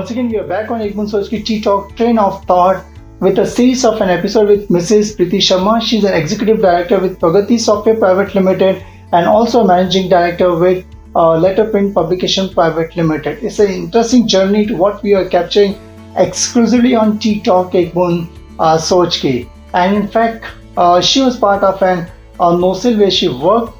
Once again, we are back on Boond Soch Tea Talk Train of Thought with a series of an episode with Mrs. Preeti Sharma. She's an executive director with Pragati Software Private Limited and also a managing director with Letterprint Publication Private Limited. It's an interesting journey to what we are capturing exclusively on Tea Talk Boond Soch Ki. And in fact, she was part of an NOSIL where she worked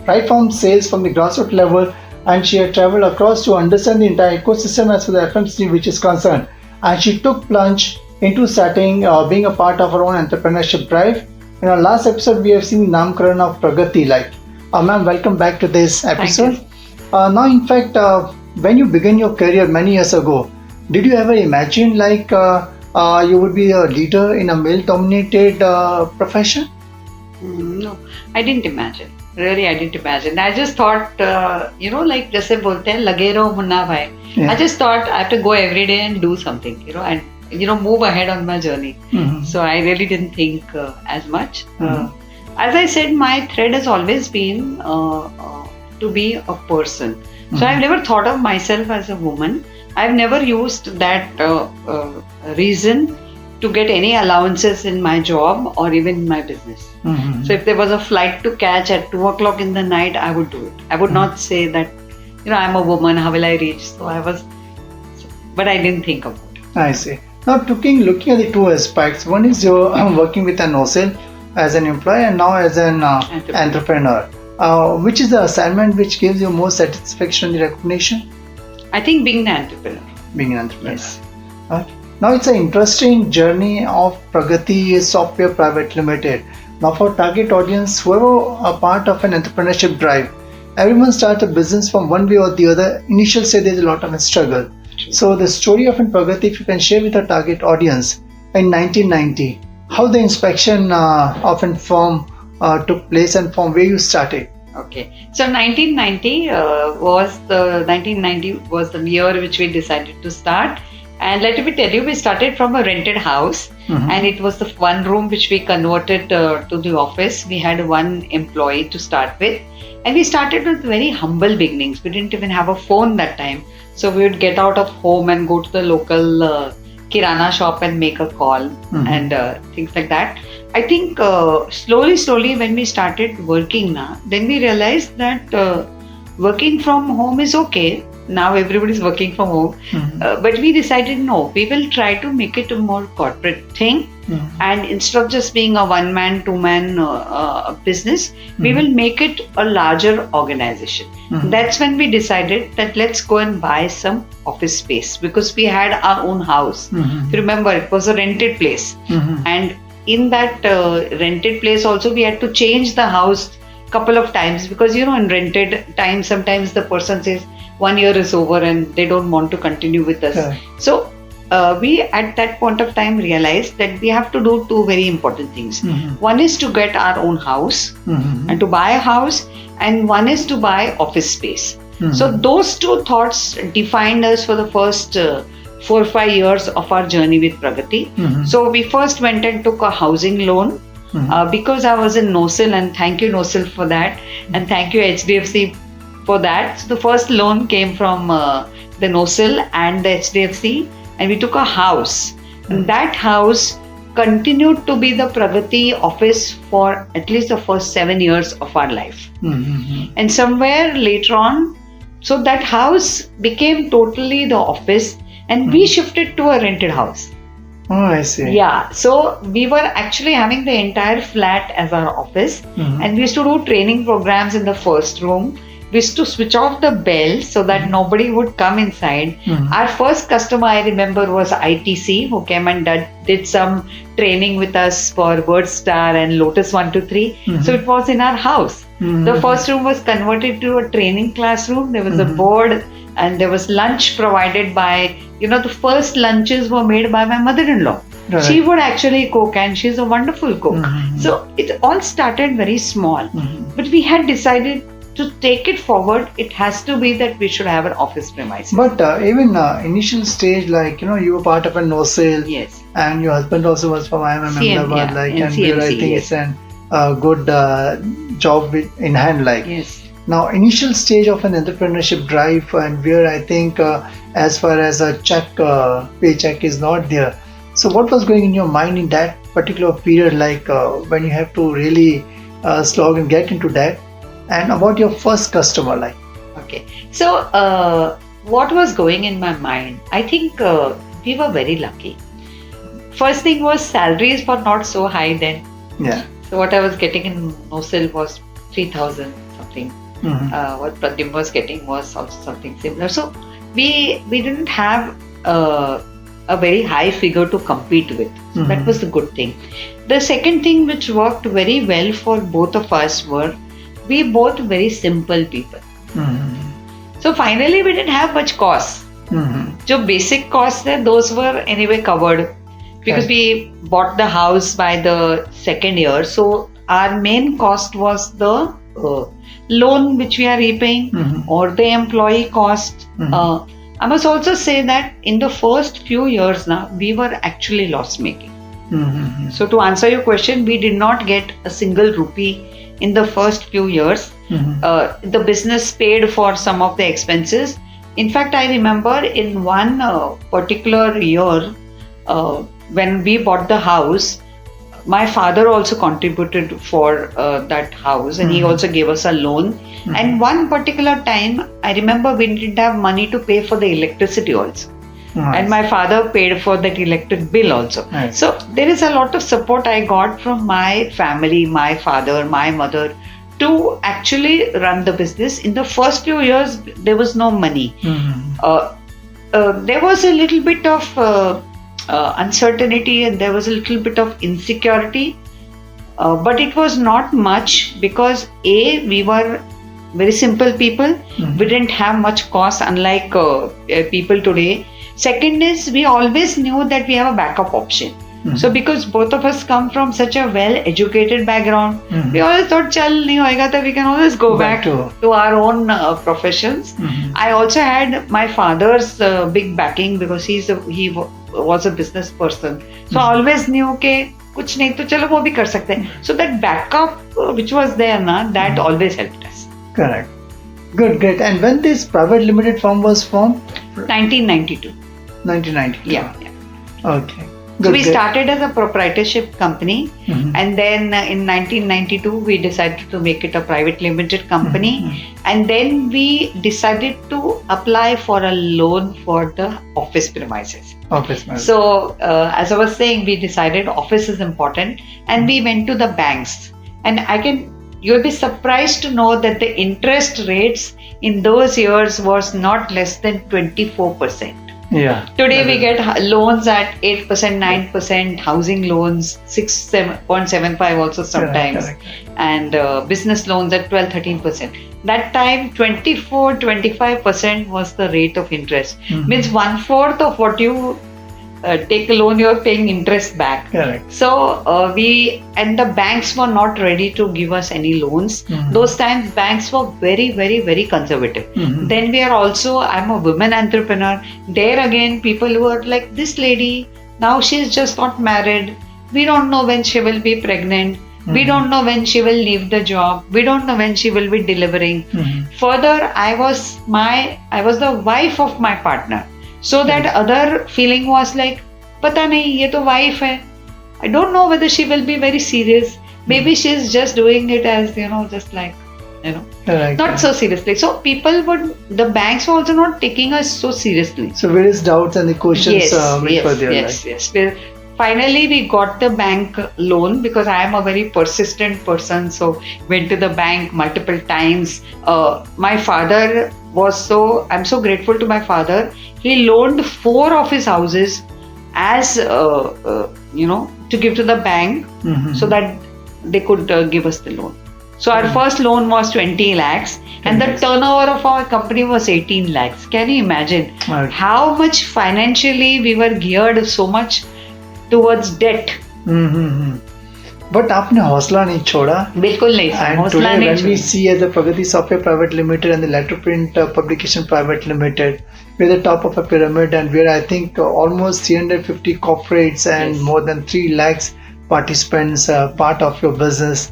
right from sales from the grassroots level, and she had traveled across to understand the entire ecosystem as far as FMCG which is concerned. And she took plunge into starting being a part of her own entrepreneurship drive. In our last episode, we have seen Namkaran of Pragati. Ma'am, welcome back to this episode. Now, in fact, when you began your career many years ago, did you ever imagine you would be a leader in a male-dominated profession? No, I didn't imagine. Really, I didn't imagine. I just thought, जैसे बोलते हैं लगे रहो मुन्ना भाई. I just thought I have to go every day and do something, and move ahead on my journey. Mm-hmm. So I really didn't think as much. Mm-hmm. As I said, my thread has always been to be a person. Mm-hmm. So I've never thought of myself as a woman. I've never used that reason to get any allowances in my job or even in my business. Mm-hmm. So if there was a flight to catch at 2 o'clock in the night, I would do it. I would not say that, I'm a woman, how will I reach? But I didn't think about it. I see. Now looking at the two aspects, one is you're working with an NOSIL as an employee and now as an entrepreneur. Which is the assignment which gives you more satisfaction and recognition? I think being an entrepreneur. Being an entrepreneur. Yes. Okay. Now it's an interesting journey of Pragati Software Private Limited. Now for target audience, whoever are part of an entrepreneurship drive, everyone starts a business from one way or the other. Initial stage there's a lot of a struggle. True. So the story of Pragati, if you can share with our target audience, in 1990, how the inspection of a firm took place and from where you started. Okay, so 1990 was the year which we decided to start. And let me tell you, we started from a rented house, mm-hmm. and it was the one room which we converted to the office. We had one employee to start with, and we started with very humble beginnings. We didn't even have a phone that time, so we would get out of home and go to the local kirana shop and make a call, mm-hmm. and things like that. I think slowly when we started working then we realized that working from home is okay. Now everybody's working from home, mm-hmm. But we decided no, we will try to make it a more corporate thing, mm-hmm. and instead of just being a one-man, two-man business, mm-hmm. we will make it a larger organization. Mm-hmm. That's when we decided that let's go and buy some office space, because we had our own house. Mm-hmm. Remember, it was a rented place, mm-hmm. and in that rented place also we had to change the house couple of times, because in rented time sometimes the person says 1 year is over and they don't want to continue with us. Yeah. So we at that point of time realized that we have to do two very important things. Mm-hmm. One is to get our own house, mm-hmm. and to buy a house, and one is to buy office space. Mm-hmm. So those two thoughts defined us for the first 4 or 5 years of our journey with Pragati. Mm-hmm. So we first went and took a housing loan, mm-hmm. Because I was in NOSIL, and thank you NOSIL for that, and thank you HDFC for that. So the first loan came from the NOSIL and the HDFC, and we took a house. Mm-hmm. And that house continued to be the Pragati office for at least the first 7 years of our life. Mm-hmm. And somewhere later on, so that house became totally the office, and mm-hmm. we shifted to a rented house. Oh, I see. Yeah, so we were actually having the entire flat as our office, mm-hmm. and we used to do training programs in the first room. We used to switch off the bell so that mm-hmm. nobody would come inside. Mm-hmm. Our first customer, I remember, was ITC, who came and did some training with us for Bird Star and Lotus 123. Mm-hmm. So it was in our house. Mm-hmm. The first room was converted to a training classroom. There was mm-hmm. a board, and there was lunch provided by, the first lunches were made by my mother-in-law. Right. She would actually cook, and she's a wonderful cook. Mm-hmm. So it all started very small. Mm-hmm. But we had decided to take it forward, it has to be that we should have an office premises. But even initial stage, you were part of a NOSIL. Yes. And your husband also was from IIM Ahmedabad, and CMC, I think yes. It's a good job in hand, Yes. Now, initial stage of an entrepreneurship drive, and where I think as far as a paycheck is not there. So what was going in your mind in that particular period, like when you have to really slog and get into that? And about your first customer, like? Okay. So, what was going in my mind? I think we were very lucky. First thing was salaries were not so high then. Yeah. So, what I was getting in NoSil was 3,000 something. What Pradyum was getting was also something similar. So, we didn't have a very high figure to compete with. So that was the good thing. The second thing which worked very well for both of us were we both very simple people. So finally we didn't have much cost. जो basic costs there, those were anyway covered because we bought the house by the second year. So our main cost was the loan which we are repaying or the employee cost. I must also say that in the first few years now, we were actually loss making. So to answer your question, we did not get a single rupee in the first few years. The business paid for some of the expenses. In fact, I remember in one particular year, when we bought the house, my father also contributed for that house and he also gave us a loan. And one particular time, I remember we didn't have money to pay for the electricity also. And my father paid for that electric bill also. So there is a lot of support I got from my family, my father, my mother, to actually run the business. In the first few years, there was no money. There was a little bit of uncertainty and there was a little bit of insecurity, but it was not much because we were very simple people. We didn't have much cost unlike people today. Second is we always knew that we have a backup option. So because both of us come from such a well-educated background, we always thought, chal nahi hoega, so we can always go back to our own professions. I also had my father's big backing because he was a business person. So I always knew that kuch nahi to chalo wo bhi kar sakte hain. So that backup which was there, that always helped us. Correct. Good, great. And when this private limited firm was formed? 1992. 1992. Yeah. Okay. Good, so we started as a proprietorship company and then in 1992 we decided to make it a private limited company and then we decided to apply for a loan for the office premises. So as I was saying, we decided office is important and we went to the banks, and you'll be surprised to know that the interest rates in those years was not less than 24%. Yeah. Today we get loans at 8%, 9%, housing loans 7.75 also sometimes, correct. And business loans at 12, 13%. That time 24-25% was the rate of interest. Means 1/4 of what you take a loan, you are paying interest back. Correct. So the banks were not ready to give us any loans. Those times banks were very, very, very conservative. Then I'm a woman entrepreneur. There again, people were like, this lady, now she's just got married. We don't know when she will be pregnant. We don't know when she will leave the job. We don't know when she will be delivering. Further, I was the wife of my partner. So that other feeling was like, pata nahi, ye to wife hai. I don't know whether she will be very serious. Maybe she's just doing it as, just like, not so seriously. So the banks were also not taking us so seriously. So various doubts and the questions which were there. Yes. Finally, we got the bank loan because I am a very persistent person. So went to the bank multiple times. My father I'm so grateful to my father. He loaned 4 of his houses as, to give to the bank so that they could give us the loan. So our first loan was 20 lakhs and the turnover of our company was 18 lakhs. Can you imagine how much financially we were geared so much towards debt? But आपने हौसला नहीं छोड़ा. बिल्कुल नहीं. And today when we see as a Pragati Software Private Limited and the Letterprint Publication Private Limited, we're the top of a pyramid and we're I think almost 350 corporates and more than 3 lakhs participants part of your business.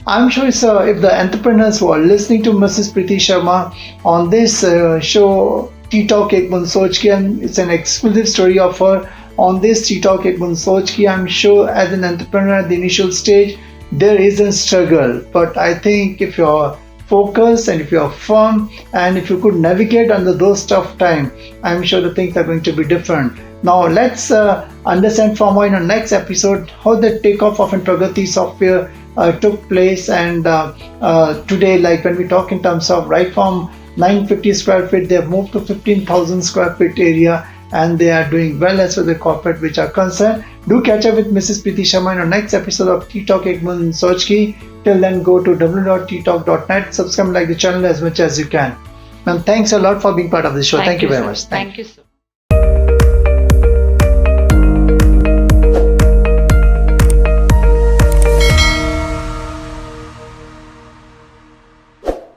I'm sure if the entrepreneurs who are listening to Mrs. Preeti Sharma on this show ttalk ek Boond Soch ki, and it's an exclusive story of her. On this ttalk ek Boond Soch ki, I'm sure as an entrepreneur at the initial stage, there is a struggle. But I think if you're focused and if you're firm and if you could navigate under those tough times, I'm sure the things are going to be different. Now let's understand from our next episode how the takeoff of Pragati software took place, and today, like when we talk in terms of right from 950 square feet, they have moved to 15,000 square feet area, and they are doing well as far as the corporate which are concerned. Do catch up with Mrs. Preeti Sharma in our next episode of ttalk ek Boond Soch ki. Till then, go to www.ttalk.net, subscribe, like the channel as much as you can. Ma'am, thanks a lot for being part of the show. Thank you very much. Thank you so much.